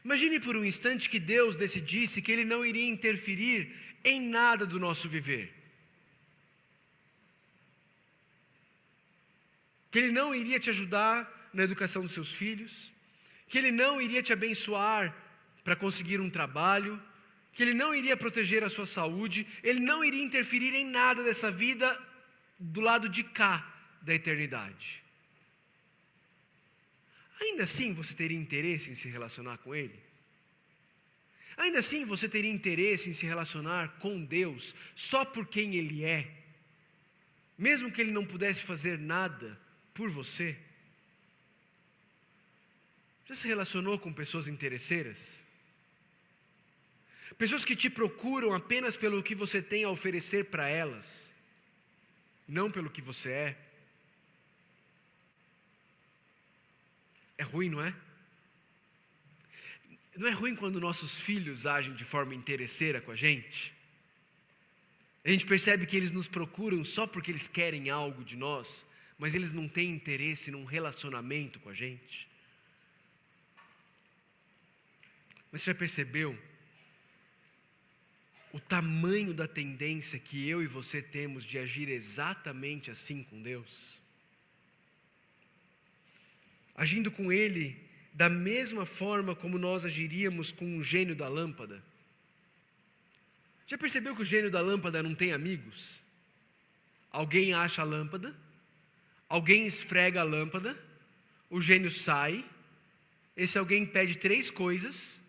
Imagine por um instante que Deus decidisse que Ele não iria interferir em nada do nosso viver. Que Ele não iria te ajudar na educação dos seus filhos. Que Ele não iria te abençoar para conseguir um trabalho. Que Ele não iria proteger a sua saúde. Ele não iria interferir em nada dessa vida do lado de cá da eternidade. Ainda assim você teria interesse em se relacionar com Ele? Ainda assim você teria interesse em se relacionar com Deus só por quem Ele é? Mesmo que Ele não pudesse fazer nada por você? Já se relacionou com pessoas interesseiras? Pessoas que te procuram apenas pelo que você tem a oferecer para elas, não pelo que você é? É ruim, não é? Não é ruim quando nossos filhos agem de forma interesseira com a gente? A gente percebe que eles nos procuram só porque eles querem algo de nós, mas eles não têm interesse num relacionamento com a gente. Mas você já percebeu o tamanho da tendência que eu e você temos de agir exatamente assim com Deus? Agindo com Ele da mesma forma como nós agiríamos com o gênio da lâmpada. Já percebeu que o gênio da lâmpada não tem amigos? Alguém acha a lâmpada, alguém esfrega a lâmpada, o gênio sai, esse alguém pede 3 coisas,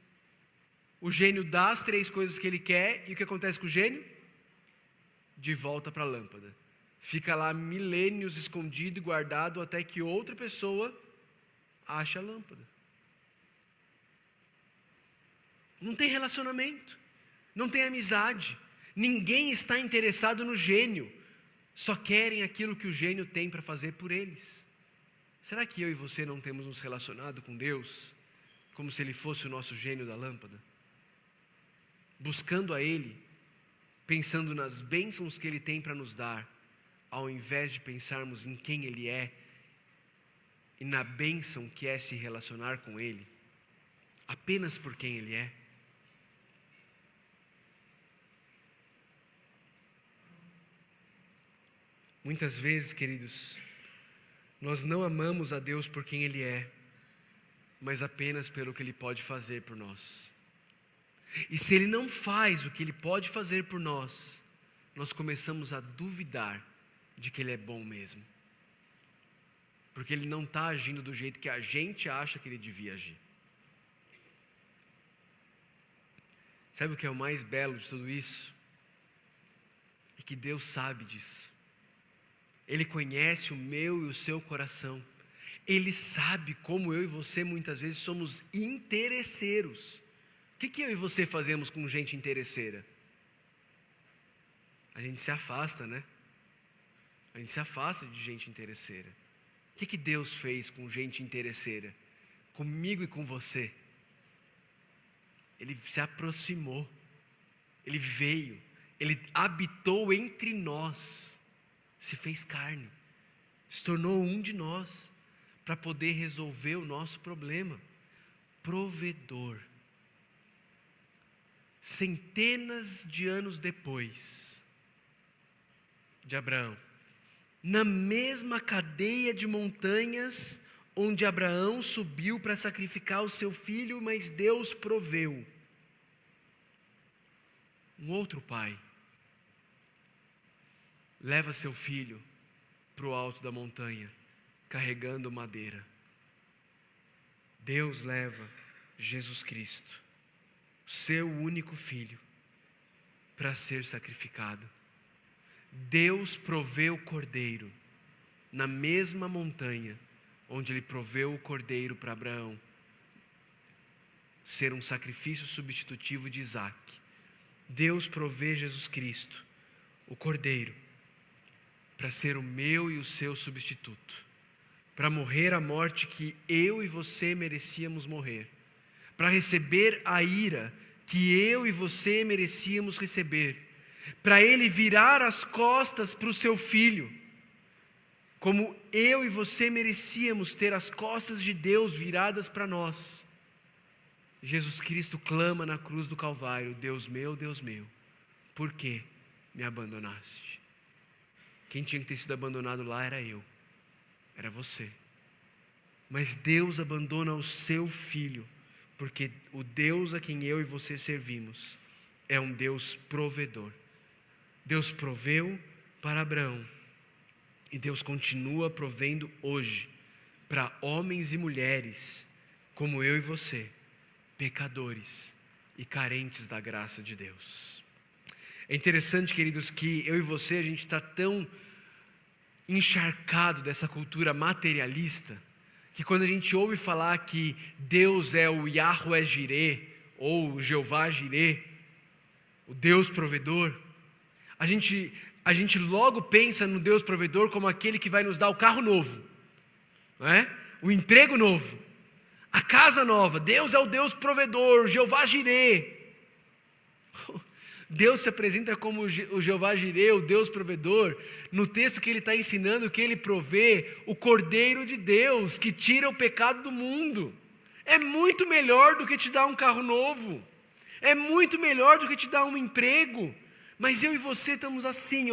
o gênio dá as 3 coisas que ele quer, e o que acontece com o gênio? De volta para a lâmpada. Fica lá milênios escondido e guardado até que outra pessoa acha a lâmpada. Não tem relacionamento, não tem amizade, ninguém está interessado no gênio, só querem aquilo que o gênio tem para fazer por eles. Será que eu e você não temos nos relacionado com Deus como se Ele fosse o nosso gênio da lâmpada? Buscando a Ele, pensando nas bênçãos que Ele tem para nos dar, ao invés de pensarmos em quem Ele é e na bênção que é se relacionar com Ele, apenas por quem Ele é. Muitas vezes, queridos, nós não amamos a Deus por quem Ele é, mas apenas pelo que Ele pode fazer por nós. E se Ele não faz o que Ele pode fazer por nós, nós começamos a duvidar de que Ele é bom mesmo. porque Ele não está agindo do jeito que a gente acha que Ele devia agir. Sabe o que é o mais belo de tudo isso? É que Deus sabe disso. Ele conhece o meu e o seu coração. Ele sabe como eu e você muitas vezes somos interesseiros. O que eu e você fazemos com gente interesseira? A gente se afasta, né? A gente se afasta de gente interesseira. O que Deus fez com gente interesseira? Comigo e com você. Ele se aproximou. Ele veio. Ele habitou entre nós. Se fez carne. Se tornou um de nós. Para poder resolver o nosso problema. Provedor. Centenas de anos depois de Abraão, na mesma cadeia de montanhas onde Abraão subiu para sacrificar o seu filho, mas Deus proveu. Um outro pai leva seu filho para o alto da montanha, carregando madeira. Deus leva Jesus Cristo, seu único filho, para ser sacrificado. Deus proveu o cordeiro na mesma montanha onde Ele proveu o cordeiro para Abraão ser um sacrifício substitutivo de Isaac. Deus provê Jesus Cristo, o cordeiro, para ser o meu e o seu substituto, para morrer a morte que eu e você merecíamos morrer, para receber a ira que eu e você merecíamos receber, para Ele virar as costas para o seu filho, como eu e você merecíamos ter as costas de Deus viradas para nós. Jesus Cristo clama na cruz do Calvário: Deus meu, por que me abandonaste? Quem tinha que ter sido abandonado lá era eu, era você. Mas Deus abandona o seu filho, porque o Deus a quem eu e você servimos é um Deus provedor. Deus proveu para Abraão e Deus continua provendo hoje para homens e mulheres como eu e você, pecadores e carentes da graça de Deus. É interessante, queridos, que eu e você, a gente está tão encharcado dessa cultura materialista, que quando a gente ouve falar que Deus é o Yahweh Jireh, ou o Jeová Jireh, o Deus provedor, a gente logo pensa no Deus provedor como aquele que vai nos dar o carro novo, não é? O emprego novo, a casa nova. Deus é o Deus provedor, Jeová Jireh. Deus se apresenta como o Jeová Jireh, o Deus provedor, no texto que Ele está ensinando que Ele provê o Cordeiro de Deus, que tira o pecado do mundo. É muito melhor do que te dar um carro novo, é muito melhor do que te dar um emprego. Mas eu e você estamos assim,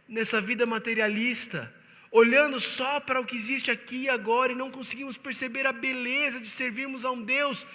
nessa vida materialista, olhando só para o que existe aqui e agora, e não conseguimos perceber a beleza de servirmos a um Deus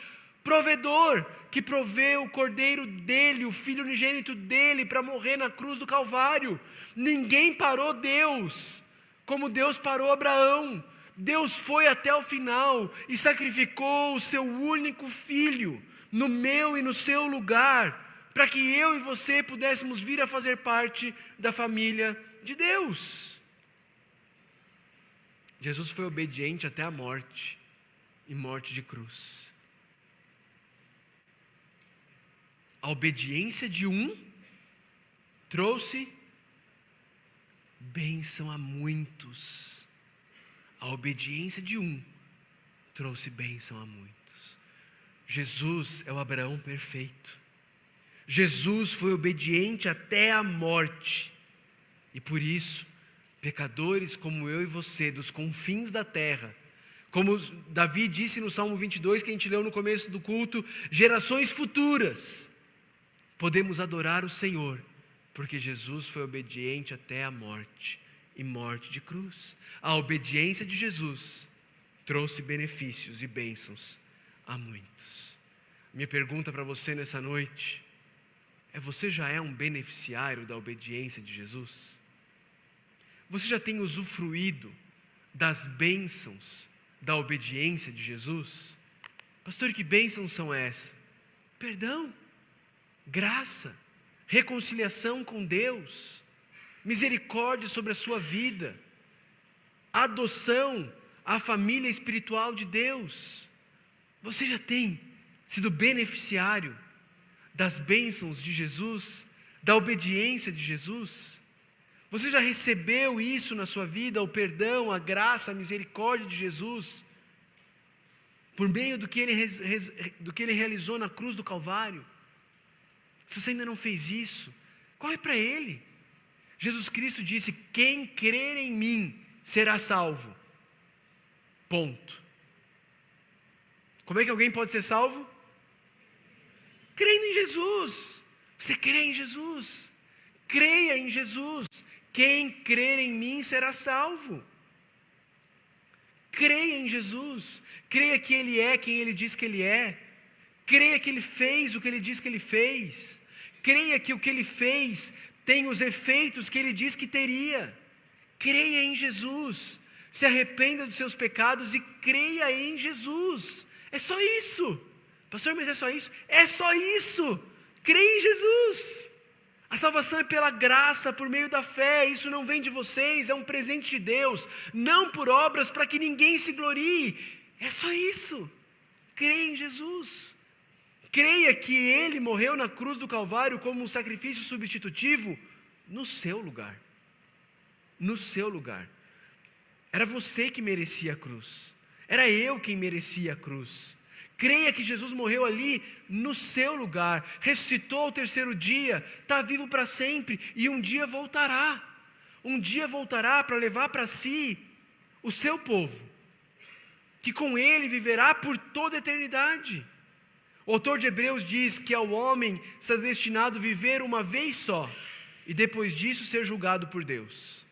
provedor, que proveu o cordeiro dele, o filho unigênito dele, para morrer na cruz do Calvário. Ninguém parou Deus, como Deus parou Abraão. Deus foi até o final e sacrificou o seu único filho, no meu e no seu lugar, para que eu e você pudéssemos vir a fazer parte da família de Deus. Jesus foi obediente até a morte, e morte de cruz. A obediência de um trouxe bênção a muitos. A obediência de um trouxe bênção a muitos. Jesus é o Abraão perfeito. Jesus foi obediente até a morte, e por isso, pecadores como eu e você, dos confins da terra, como Davi disse no Salmo 22, que a gente leu no começo do culto, gerações futuras, podemos adorar o Senhor, porque Jesus foi obediente até a morte, e morte de cruz. A obediência de Jesus trouxe benefícios e bênçãos a muitos. Minha pergunta para você nessa noite é: você já é um beneficiário da obediência de Jesus? Você já tem usufruído das bênçãos da obediência de Jesus? Pastor, que bênçãos são essas? Perdão, graça, reconciliação com Deus, misericórdia sobre a sua vida, adoção à família espiritual de Deus. Você já tem sido beneficiário das bênçãos de Jesus, da obediência de Jesus? Você já recebeu isso na sua vida, o perdão, a graça, a misericórdia de Jesus, por meio do que Ele realizou na cruz do Calvário? Se você ainda não fez isso, corre para Ele. Jesus Cristo disse: quem crer em mim será salvo. Ponto. Como é que alguém pode ser salvo? Crendo em Jesus. Você crê em Jesus. Creia em Jesus. Quem crer em mim será salvo. Creia em Jesus. Creia que Ele é quem Ele diz que Ele é. Creia que Ele fez o que Ele diz que Ele fez. Creia que o que Ele fez tem os efeitos que Ele diz que teria. Creia em Jesus. Se arrependa dos seus pecados e creia em Jesus. É só isso. Pastor, mas é só isso? É só isso. Creia em Jesus. A salvação é pela graça, por meio da fé. Isso não vem de vocês, é um presente de Deus, não por obras para que ninguém se glorie. É só isso. Creia em Jesus. Creia que Ele morreu na cruz do Calvário como um sacrifício substitutivo no seu lugar. No seu lugar. Era você que merecia a cruz. Era eu quem merecia a cruz. Creia que Jesus morreu ali no seu lugar, ressuscitou ao terceiro dia, está vivo para sempre e um dia voltará. Um dia voltará para levar para si o seu povo, que com Ele viverá por toda a eternidade. O autor de Hebreus diz que ao homem está destinado viver uma vez só e depois disso ser julgado por Deus.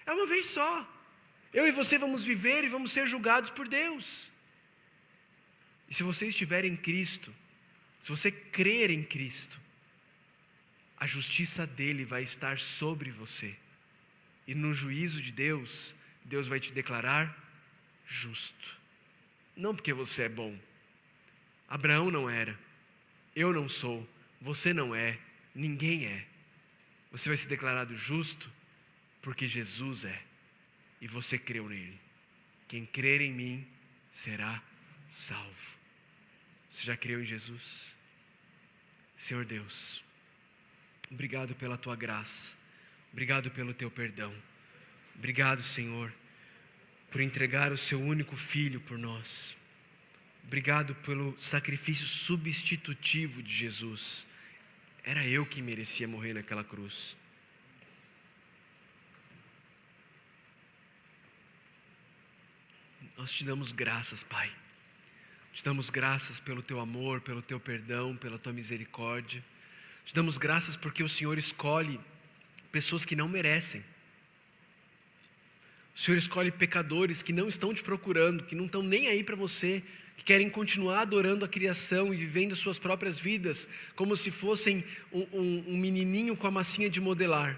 É uma vez só. Eu e você vamos viver e vamos ser julgados por Deus. E se você estiver em Cristo, se você crer em Cristo, a justiça dele vai estar sobre você. E no juízo de Deus, Deus vai te declarar justo. Não porque você é bom. Abraão não era. Eu não sou. Você não é. Ninguém é. Você vai ser declarado justo porque Jesus é. E você creu nele. Quem crer em mim será salvo. Você já creu em Jesus? Senhor Deus, obrigado pela tua graça, obrigado pelo teu perdão, obrigado, Senhor, por entregar o seu único filho por nós, obrigado pelo sacrifício substitutivo de Jesus. Era eu que merecia morrer naquela cruz. Nós te damos graças, Pai. Te damos graças pelo teu amor, pelo teu perdão, pela tua misericórdia. Te damos graças porque o Senhor escolhe pessoas que não merecem. O Senhor escolhe pecadores que não estão te procurando, que não estão nem aí para você, que querem continuar adorando a criação e vivendo suas próprias vidas como se fossem um menininho com a massinha de modelar.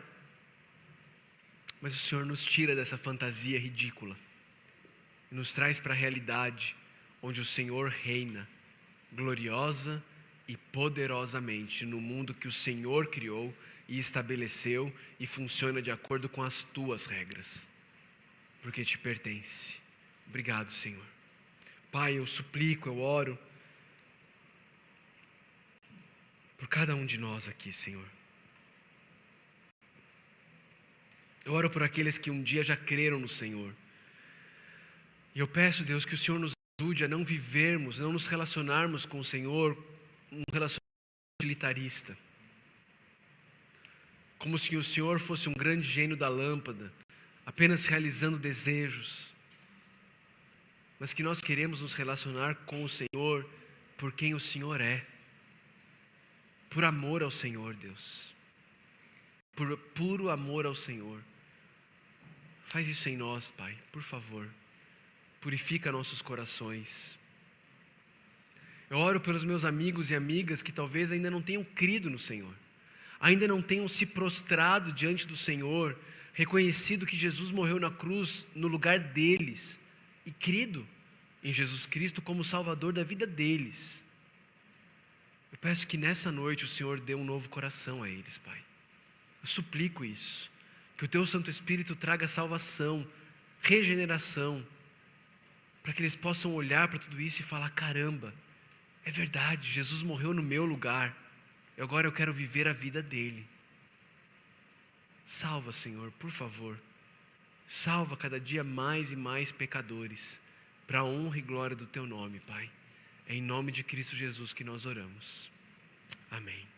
Mas o Senhor nos tira dessa fantasia ridícula e nos traz para a realidade onde o Senhor reina gloriosa e poderosamente no mundo que o Senhor criou e estabeleceu e funciona de acordo com as tuas regras, porque te pertence. Obrigado, Senhor. Pai, eu suplico, eu oro por cada um de nós aqui, Senhor. Eu oro por aqueles que um dia já creram no Senhor. E eu peço, Deus, que o Senhor nos ajude a não vivermos, não nos relacionarmos com o Senhor, um relacionamento utilitarista. Como se o Senhor fosse um grande gênio da lâmpada, apenas realizando desejos. Mas que nós queremos nos relacionar com o Senhor por quem o Senhor é. Por amor ao Senhor, Deus. Por puro amor ao Senhor. Faz isso em nós, Pai, por favor. Purifica nossos corações. Eu oro pelos meus amigos e amigas que talvez ainda não tenham crido no Senhor, ainda não tenham se prostrado diante do Senhor, reconhecido que Jesus morreu na cruz no lugar deles e crido em Jesus Cristo como Salvador da vida deles. Eu peço que nessa noite o Senhor dê um novo coração a eles, Pai. Eu suplico isso, que o Teu Santo Espírito traga salvação, regeneração, para que eles possam olhar para tudo isso e falar: caramba, é verdade, Jesus morreu no meu lugar, e agora eu quero viver a vida dele. Salva, Senhor, por favor. Salva cada dia mais e mais pecadores, para a honra e glória do Teu nome, Pai. É em nome de Cristo Jesus que nós oramos. Amém.